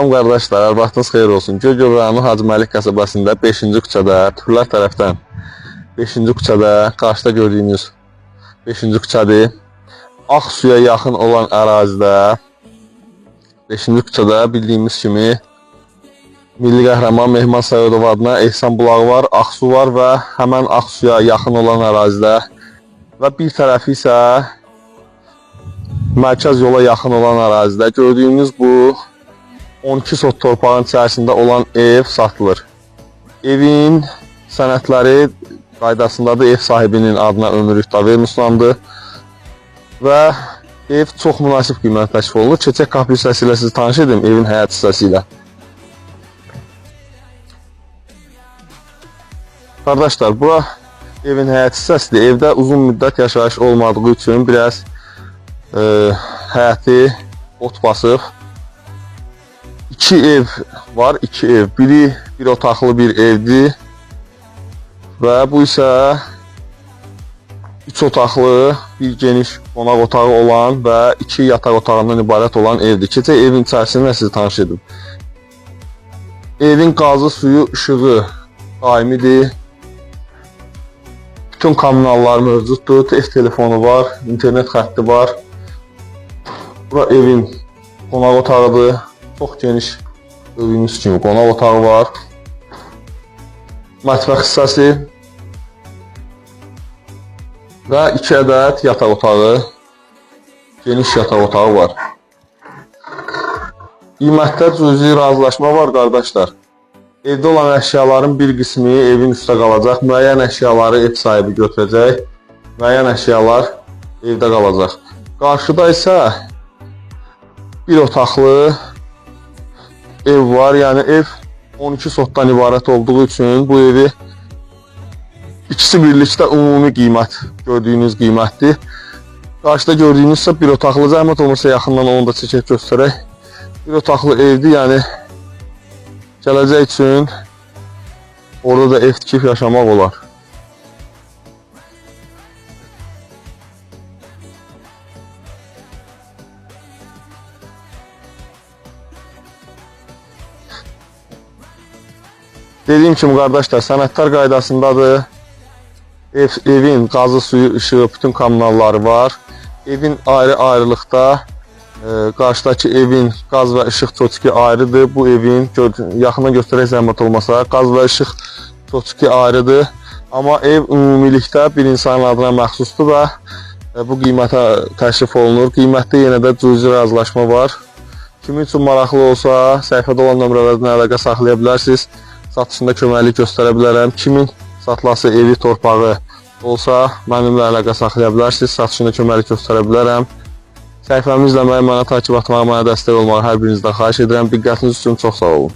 Salam qardaşlar, vaxtınız xeyir olsun. Göygöl rayonu Hacı Məlik qəsəbəsində 5-ci küçədə, Türklər tərəfdən 5-ci küçədə, qarşıda gördüyünüz 5-ci küçədir. Ağsuya yaxın olan ərazidə 5-ci küçədə bildiyimiz kimi Milli Qəhrəman Mehman Səudov adına Ehsan bulağı var, Ağsu var və həmən Ağsuya yaxın olan ərazidə və bir tərəfi isə mərkəz yola yaxın olan ərazidə gördüyünüz bu 12 sot torpağın içərisində olan ev satılır. Evin sənədləri qaydasındadır, ev sahibinin adına ömürlükdə vermişlandı və ev çox münasib qiymət təklif olunur. Keçək qapı hissəsi ilə sizi tanış edim, evin həyat hissəsi ilə. Qardaşlar, bura evin həyat hissəsidir. Evdə uzun müddət yaşayış olmadığı üçün biraz həyəti ot basıb. İki ev var, iki ev. Biri bir otaqlı bir evdir və bu isə 3 otaqlı, bir geniş qonaq otağı olan və 2 yataq otağından ibarət olan evdir. Keçək evin içərisində sizi tanış edim. Evin qazı, suyu, işığı daimidir. Bütün kommunallar mövcuddur. Ev telefonu var, internet xətti var. Bura evin qonaq otağıdır. Çox geniş gördüyünüz kimi qonaq otağı var. Mətbəx hissəsi və 2 ədəd yataq otağı, geniş yataq otağı var. Qiymətdə cüzi razılaşma var qardaşlar. Evdə olan əşyaların bir qismi evin üstə qalacaq. Müəyyən əşyaları ev sahibi götürəcək. Müəyyən əşyalar evdə qalacaq. Qarşıda isə bir otaqlı ev var, yəni ev 12 sotdan ibarət olduğu üçün bu evi ikisi birlikdə ümumi qiymət, gördüyünüz qiymətdir. Qarşıda gördüyünüzsə bir otaqlı, zəhmət olmasa yaxından onu da çəkib göstərək. Bir otaqlı evdir, yəni gələcək üçün orada da ev tikib yaşamaq olar. Dediyim kimi qardaşlar, sənədlər qaydasındadır. Evin qazı, suyu, işığı, bütün kommunalları var. Evin ayrı-ayrılıqda, qarşıdakı evin qaz və işıq çotiki ayrıdır. Bu evin, yaxından göstərək zəhmət olmasa, qaz və işıq çotiki ayrıdır. Amma ev ümumilikdə bir insanın adına məxsusdur və bu qiymətə təklif olunur. Qiymətdə yenə də cüzi razılaşma var. Kimin üçün maraqlı olsa, səhifədə olan nömrələrdən əlaqə saxlaya bilərsiniz. Satışında köməklik göstərə bilərəm. Kimin satılası evi, torpağı olsa, mənimlə əlaqə saxlaya bilərsiniz. Satışında köməklik göstərə bilərəm. Səhifəmi izləməyi, mənə takib atmağı, mənə dəstək olmağı hər birinizdən xahiş edirəm. Diqqətiniz üçün çox sağ olun.